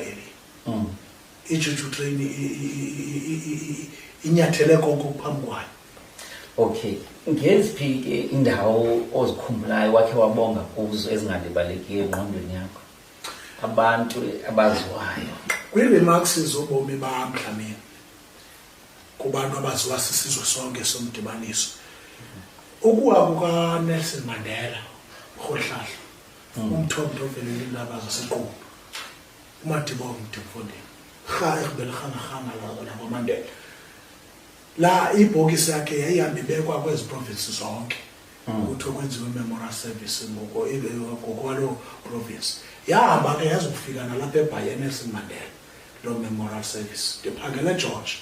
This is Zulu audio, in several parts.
eli ijuju train inyathele konke phambi kwayo. Okay, ngeziphi indawo ozikhumbulayo wakhe wabonga kuzo ezingalibaleki engqondweni yakho abantu abaziwayo? Kwi-remarks zobomi bam Dlamini kubantu abaziwa sisizwe sonke somdibaniso, ukuwa kukaNelson Mandela uRhohlahla, umthombo ovelele indaba zaseQunu, uMadibong Mthimfundeni, ekubelirhanga la Mandela. La ibhokisi yakhe yayihamba ibekwa kwezi provinces zonke ukuthi kwenziwe memorial service ngokwalo province. Yahamba ke yazofika nalapha eBhayi Nelson Mandela lo memorial service. Ndiphangele George.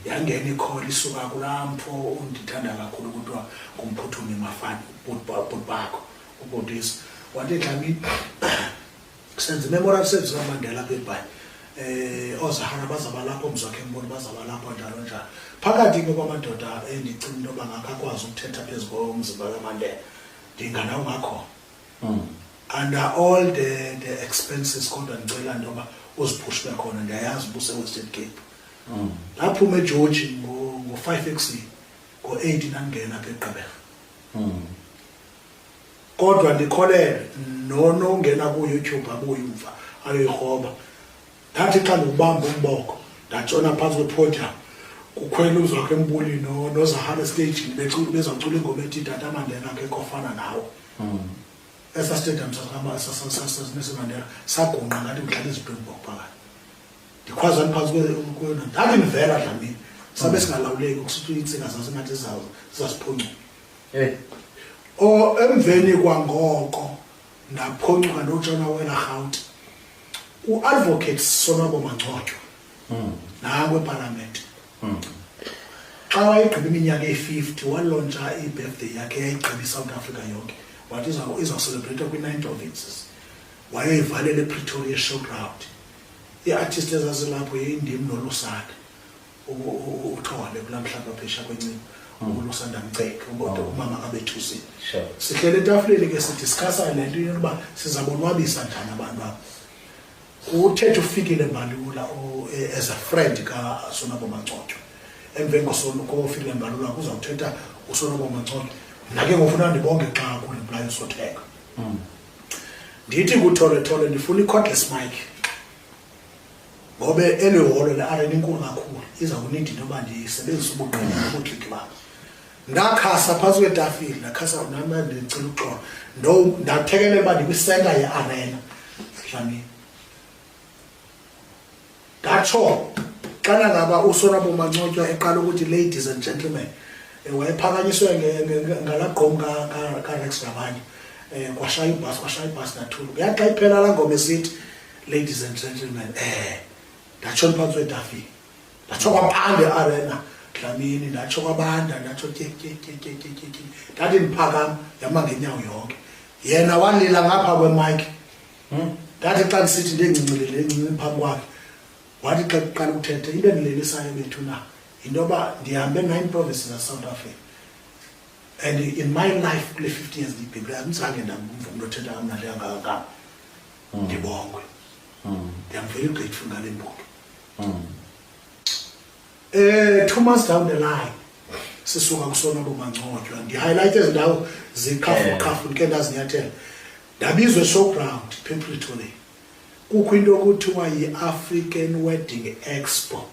Yangena ikholi isuka kulampo undithanda kakhulu kuthiwa ngumphuthumi Mafani ubhutbakho ubhutisi. Wathi Dlamini senze memorial service kaMandela apha eBhayi. Ozahara bazaba lapho umzwakhe mboni bazaba lapho njalo njalo. Phakathi ke kwamadoda endicinga into yoba ngakakwazi ukuthetha phezu komzimba kaMandela ndinganawo ngakhona. Under all the expenses kodwa ndicela into yoba uziphush bekhona, ndiyayazi ubuse Western Cape. Lapho uMegeorge ngo5 ekuseni ngo8 nangena apha eGqeberha. Kodwa ndikholele nono ungena ku YouTube abuye umva ayoyihoba. Ndathi xa ndibamba umboko ndatshona phansi kwepodium kukhwela uzwakhe Mbuli noZahara stage bezocula ingoma ethi Tata Mandela akekho ofana nawe. Esa stadium sasinesi Mandela sagungqa ngathi kudlala iSpringbok phakathi. Ndikhwaza phansi kwena ndathi nivela Dlamini sabe singalawuleki ukusithi intsika zasingathi zasiphoncuka. Emveni kwangoko ndaphoncuka noJona wena Rhawuti u-advocate Sonwabo Mangcotywa nangu eParliament. Xa wayegqiba iminyaka eyi-50 walontsha i-birthday yakhe yayigqiba iSouth Africa yonke, wathi izawucelebrate kwi-9th provinces. Wayeyivalela ePretoria Showground. I-artist ezazilapho yayindim noLusanda uthole kulaa mhlaba phesha kwencini, uLusanda Mceke umama kabethusile. Sihlele etafuleni ke sidiscussa le nto yokuba sizabonwabisa njani abantu abo. Uthethe ufikile Mbalula as a friend kaSonwabo Mangcotywa. Emveni kofikile Mbalula kuzawuthetha uSonwabo Mangcotywa. Nake ngofuna ndibonge xa kulipulayo uSotheko. Ndithi kuThole ndifuna i-cordless mic. Ngobe eli holo le-arena inkulu kakhulu izawunida into yoba ndisebenzise ubuqili nobukliki bam. Ndakhasa phantsi kwetafile, ndakhasa nami ndicela uxolo. Ndathekelela uba ndikwisenta ye-arena Dlamini. Ndatsho xana ngaba uSonwabo Mangcotywa eqala ukuthi ladies and gentlemen wayephakanyiswe ngalagqom kaRex nabanye kwashaya ibhasi nathulu. Yaxa iphela laa ngoma esithi ladies and gentlemen ndatsho phansi kwetafile, ndatsho kwaphanda e-arena Dlamini, ndatsho kwabanda, ndatsho ndathi ndiphakama yama ngenyawo yonke. Yena walila ngapha kwemike. Ndathi xa ndisithi ndencincelele encinci phambi kwakhe wathi xa kuqala ukuthetha into endilelisayo bethu na into yoba ndihambe 9 provinces zaSouth Africa, and in my life kule 50 years ndibhibhile andizange ndamva umntu othetha kamnandi kangaka. Ndibongwe. I'm very grateful ngale mbono. 2 months down the line sisuka kuSonwabo Mangcotywa ndi-highlight ezi ndawo zikhafu ndike ndazinyathela. Ndabizwa e-showground ePretoria. Kukho into okuthiwa yi-African Wedding Expo.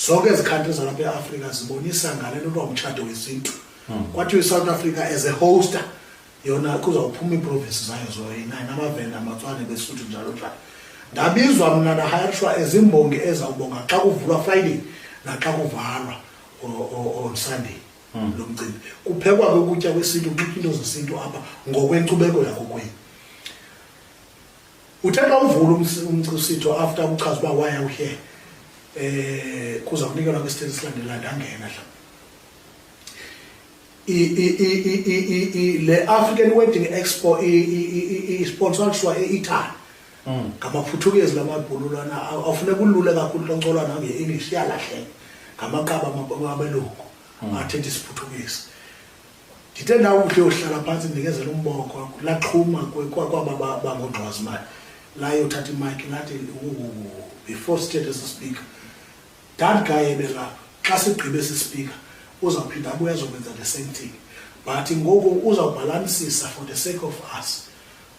Zonke ezi countries zalapha e-Afrika zibonisa ngale nto umtshato wesintu. Kwathiwa iSouth Africa as a hoster yona kuzawuphuma iiprovinces zayo zoyi-9 amaVenda, amaTswana, beSuthu njalo njalo. Ndabizwa mna ndahayarishwa ezimbongi ezawubonga xa kuvulwa Friday naxa kuvalwa on Sunday lo mcimbi. Kuphekwa ke ukutya kwesintu, kuxutywa into zesintu apha ngokwenkcubeko yakokwenu. Uthe xa uvula umsitho after uchaza uba why are you here, kuza kunikelwa kwisithethe esilandelayo ndangena le African Wedding Expo isponsorswa e-Italy ngamaPhuthukezi lamabhululwana. Awufuneka ulule kakhulu loncolwa nange-English iyalahleka ngamakaba abelungu athetha isiPhuthukezi. Ndithe ndawo uhle uhlala phantsi ndikezela umboko laxhuma kwaba bangongqwazimali la yothatha imic lathi before sithethe sispeaker that guy ebelapha xa sigqibe sispeaker uzawuphinda abuye azokwenza the same thing but ngoku uzawubhalansisa for the sake of us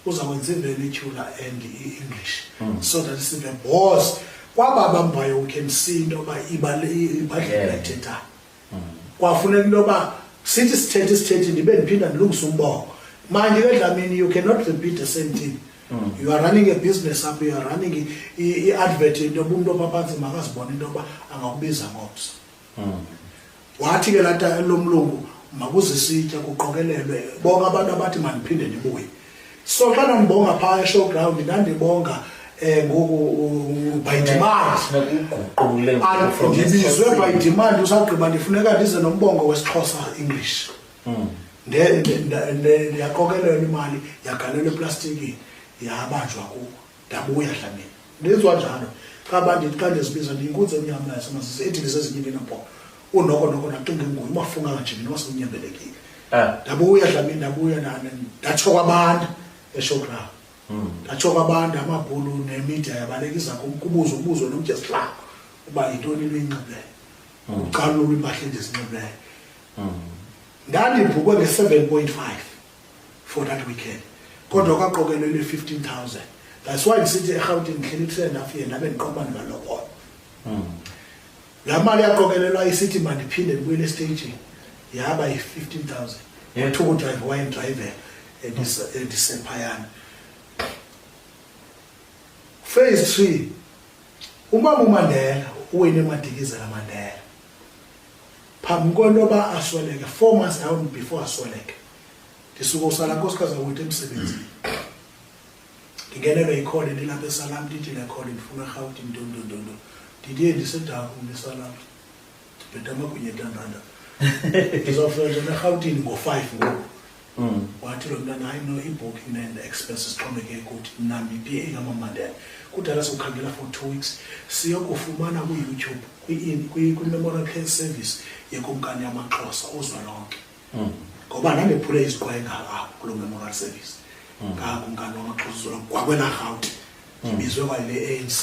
uzakwenza i-vernacular and i-English so that sive boss kwaba bambayo we can see into yoba ibadlela ithethayo kwafuneka into yoba sithi sithethe ndibe ndiphinda ndilungise umbongo manje ke Dlamini you cannot repeat the same thing you are running a business up you are running i-advert into yoba umuntu opaphansi makazibona into yoba angakubiza ngomso wathi ke lata lomlungu makuzisitya kuqokelelwe bonke abantu abathi mandiphinde ndibuye so xa ndibonga phaa e-showground ndandibonga ngoku by demand ndibizwe by demand usagqiba ndifuneka ndize nombongo wesiXhosa English ndiyaqokelelwa imali yagalelwa eplastikini yabanjwa kuwo ndabuya Dlamini ndenziwa njalo xa ndizibiza ndiyinkunzi emnyama yasemasisi ethi ndisezinyini nampo unoko nacinga nguye umafunga kanjini wasekunyembelekile ndabuya Dlamini ndabuya ndatsho kwabantu e-showground ndatsho kwabantu amabhulu nemedia yabalekisa kubuzo nomtye sihlalo uba yintoni luyinxibileyo uqalo lwimpahla endizinxibileyo ndandibhukwe nge-7.5 for that weekend kodwa kwaqokelelwe 15,000 that's why ndisithi eRhawutini ndihleli kusendafike ndabe ndiqobani ngalokho laa mali yaqokelelwa isithi mandiphinde ndibuyele estagini yaba yi-15,000 uthuku drive wayendidrayive endisephayana phase 3 umama uMandela uwine Madikizela Mandela phambi kwento yoba asweleke 4 months down before asweleke ndisuka usala nkosikazi akuthi emsebenzini ndingenelwe yikhole ndilapha eSalam ndithi le khole ndifuna eRhawutini ntontontonto ndidiye ndisedaku ndiSalam ndibheda amagwinya entandanda ndizawufika njena eRhawutini ngo-5 ngoku wathi lo mntana hayi no i-booking and expenses xhomekeke kuthi mna mbi-PA kaMamandela kudala sokukhangela for 2 weeks siyokufumana ku-YouTube kwi-memorial care service yekumkani yamaXhosa uzwelonke ngoba nandephule iziqwaye ngapha kulo memorial service ngakumkani wamaXhosa uzwelonke kwakwela Rhawuti ndibizwe kwale ANC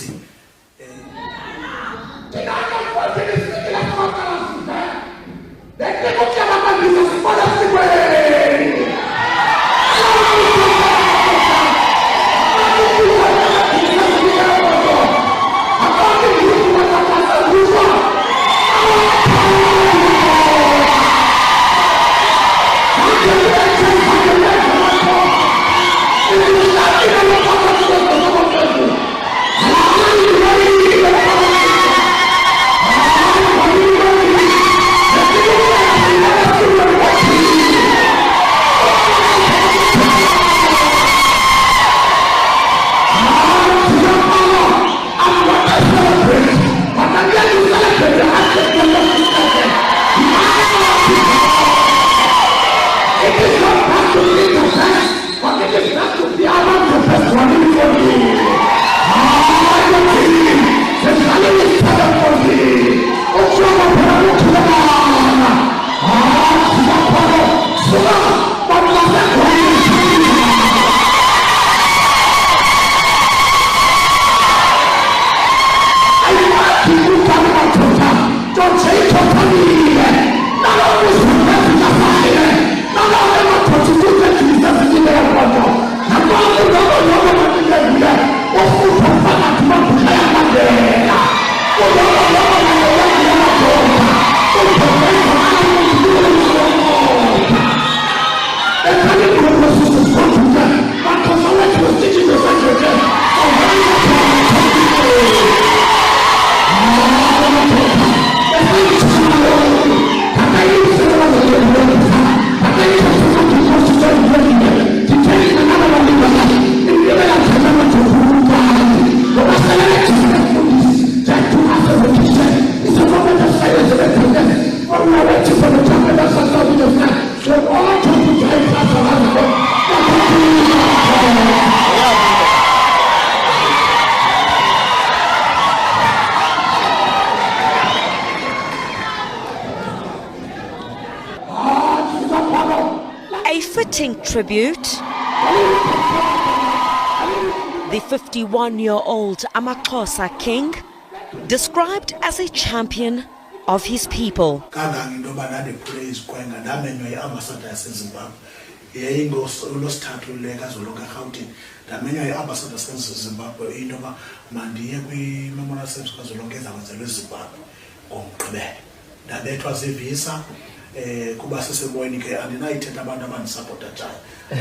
A fitting tribute The 51-year-old Amaxhosa king, described as a champion of his people. Kangange into yoba ndandiphule izikwenga ndamenywa yi-ambassador yaseZimbabwe yayingolosithathu le kazwelonke eRhawutini ndamenywa yi-ambassador yaseZimbabwe into yoba mandiye kwi-memorial service kazwelonke ezakwenzelwa eZimbabwe ngomgqibelo ndabethwa zivisa kuba sisebweni ke andinayithetha abantu abandisapota njani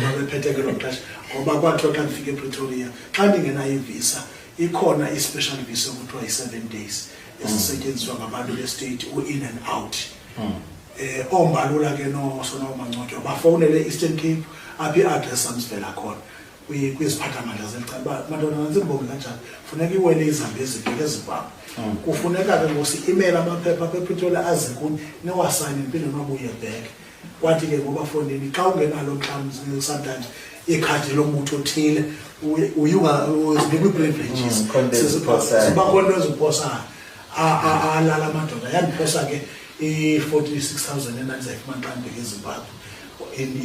babephethe ke lo xesha ngoba kwathiwa xa ndifike ePretoria xa ndingenayo ivisa ikhona i-special visa okuthiwa yi-7 days esisetyenziswa ngabantu be-state u-in and out. Ombalula ke noSonawo-Mangcotywa bafowunele e-Eastern Cape apho i-address samsivela khona kwiziphathamandla zeli uba madonna nantsibonge kanjani funeka iwele iZambezi ibheke eZimbabwe kufuneka ke ngosi-imeyile amaphepha apha ePretoria aze kuni niwasayine niphinde niwabuye bheke kwathi ke ngobafondini xa ungenalo mhlawumbi sometimes ikhadi lombutho othile uzibekwa ii-privileges zibakhona eziphosayo alala amadoda yandiphosa ke i-46,000 endandizayifumana xa ndibheke eZimbabwe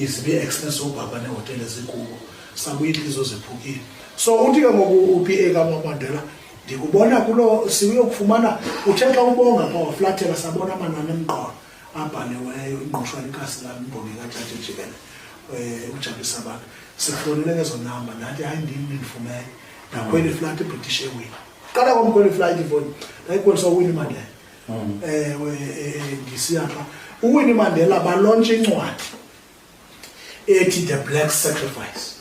izibe-expense obhaba neehotele ezikubo sabuye iintliziyo ziphukile. So uthi ke ngoku u-PA kaMamandela ndikubona kulo siyokufumana uthe xa ubonga pha waflathela sabona amanani emqolo abhaliweyo ingqoshwa likasi lam imbongi kaJaji Jikelele uJabulisa Bantu sifowunele ngezo namba ndathi hayi ndifumene ndakhwela iflight eBritish Airways qala kwamkhwela iflight ifoni ndayikhwelisa uWinnie Mandela ndisiya pha uWinnie Mandela balontshe incwadi ethi The Black Sacrifice.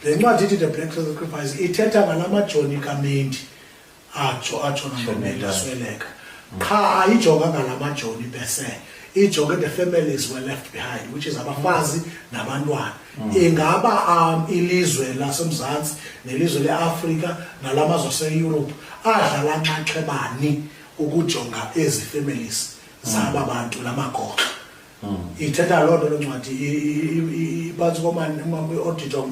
Le ncwadi ithi The Black Sacrifice ithetha ngalamajoni kaMendi atshona ngoMendi asweleka qha ayijonganga ngalamajoni bese ijonge the families were left behind, which is abafazi nabantwana. Ingaba ilizwe laseMzantsi nelizwe leAfrika nalamazwe aseEurope adlala nxaxhebani ukujonga ezi families zaba bantu lamagoxa. Ithetha loo nto lencwadi iphantsi auditor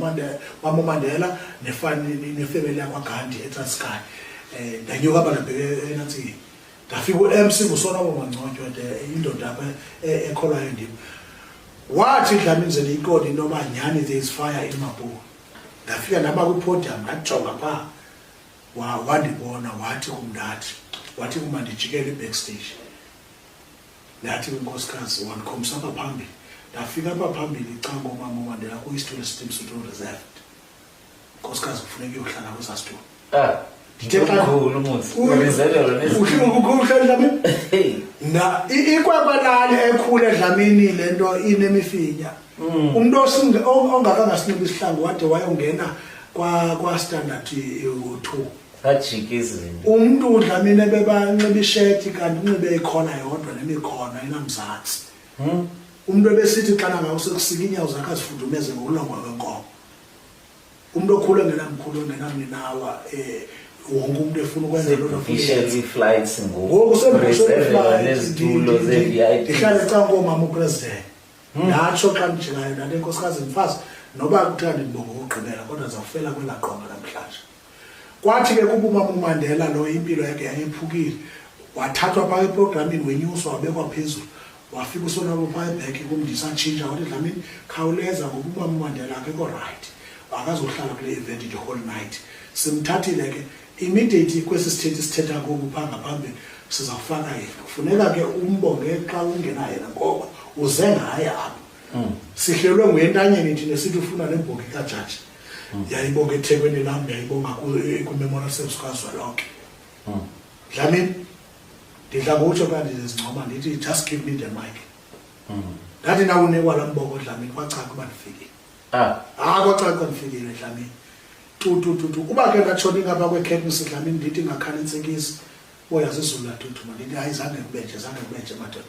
uMamandela nefamily yakwaGandhi eTranskei. Ndanyuka apha ndabheke enantsini ndafika u-MC nguSonawo-Mangcotywa indoda apha ekholwayo ndim wathi Dlamini Zeleikoti into yoba nyhani there is fire in Maputo. Ndafika ndaba kwipodium ndajonga phaa wandibona wathi kumntathi wathi kuma ndijikele i-backstage ndathi kwinkosikazi wandikhomsa apha phambili ndafika apha phambili xa ngoMamandela kuyisitulo esithile situlo reserved nkosikazi kufuneka iyohlala kwesaa situlo ikwakwanani ekhule Dlamini le nto inemifinya umntu ongakangasinxiba isihlangu wade wayongena kwa-standard 2 umntu uDlamini ebebanxiba isheti kanti unxibe ikhona yodwa nemikhono inamzantsi umntu ebesithi xana ngawusekusika iinyawo zakhe azifudumeze ngokulongwa kwenkomo umntu okhule ngenamkhulu engenamninawa wonke umuntu efuna ukwenza loo nto flights ndihlale ecangoomama upresident ndatsho xa ndijikayo nale nkosikazi mfazi noba kuthiwa ndibonga ukugqibela kodwa zawufela kwelaa qonga namhlanje. Kwathi ke kuba uMamandela lo impilo yakhe yayiphukile wathathwa phaa eprogramini wenyuswa wabekwa phezulu wafika uSonwabo phaa ebheke kumndisatshintsha wathi Dlamini khawuleza ngoba uMamandela akekho right akazohlala kule event the whole night. Simthathile ke immediately kwesi sithethi sithetha ngoku phaa ngaphambili sizawufaka yena kufuneka ke umbonge xa ungena yena ngoba uze ngaye apha sihlelwe nguyentanyeni thina sithi ufuna nembongi kaJaji yayibonga eThekwini lam yayibonga kwi-memorial service kazwelonke. Dlamini ndidla ngokutsho xa ndizincoma ndithi just give me the mic. Ndathi nawunikwa laa mbongo Dlamini kwacaca uba ndifikile kwacaca ndifikile Dlamini tu uba ke ndatshoni ngapha kwekhemisi Dlamini ndithi ngakhani intsikisi boya zizulu lathuthuma ndithi hayi zange kubenje madoda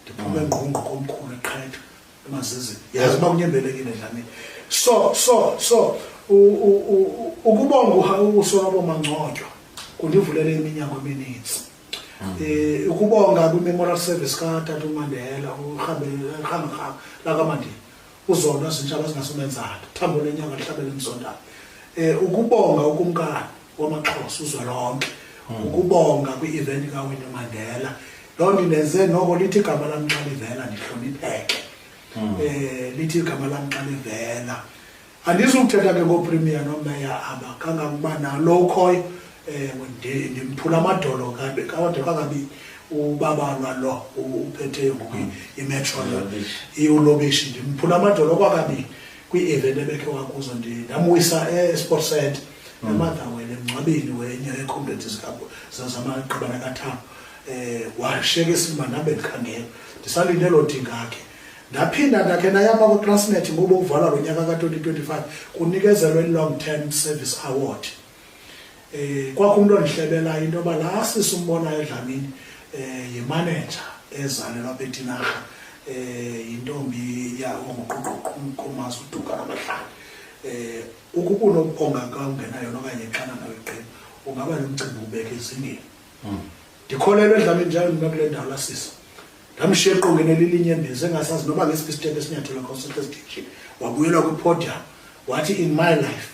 ndiphume ngqongqo komkhulu eqhetha emazizini yazi uba kunyembelekile Dlamini. So ukubonga uSonwabo-Mangcotywa kundivulele iminyango emininzi. Ukubonga kwi-memorial service kaTata uMandela uRhanga lakaMandela uZondwa Zintshaba ezingasumenzana Thambo lenyanga lihlabele emzondayo. Ukubonga ukumkani wamaXhosa uzwelonke ukubonga kwi-event kaWinnie Mandela loo nto indenze noko lithi igama lam xa livela ndihlonipheke lithi igama lam xa livela andizukuthetha ke ngoPremier noMeya aba kangakuba nalo ukhoyo ndimphula amadolo kade kangabi ubabalwa lo uphethe imetro iulobishi ndimphula amadolo kwakabini kwi-event ebekhe wakuzo ndamwisa eSports Center eMathabele emngcwabeni wenye eComrades zamaqabana kaThabo washiyeka esimba nabe ndikhangela ndisalinde lo dinga akhe ndaphinda ndakhe nayama kwi-Transnet ngoba uvala lo nyaka ka-2025 kunikezelwe i-Long Term Service Award kwakumntu ondihlebela into yoba laa sisi umbonayo eDlamini yimanager ezalelwa apha eTinarha yintombi unguQomazi uDuka namahlanje ukunokuphonga xa ungenayo okanye xana nawe iqembu ungaba nomcimbi ubeke ezingeni ndikholelwe eDlamini njalo ndinokule ndawo lasisa ndamshiya eqongeni elilinye embizi engasazi noba ngesiphi isithethe esinyathelo Consultant Station wabuyelwa kwipodium wathi in my life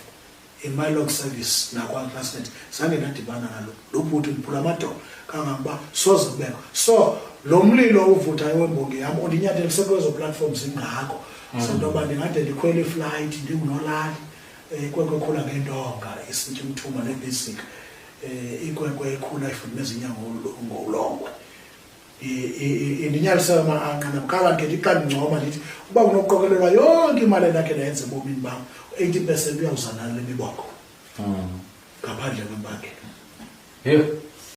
in my long service nakwa-Transnet zange ndadibana nalo lo bhuti ndiphula amadolo kangangoba soze kubekho so lo mlilo uvuthayo wembongi yam undinyathelise kwezo platforms zingako sentoba ndingade ndikhwele iflight ndingunolali ikwekwe ekhula ngentonga isitya umthuma nebasic ikwekwe ekhula ifudumeza inyanga ngolongwe indinyalisela ama-anqa namkala ndithi xa ndincoma ndithi uba kunokuqokelelwa yonke imali endakhe ndayenza ebomini bam 80% uyawuzana le mibongo ngaphandle kwempangelo.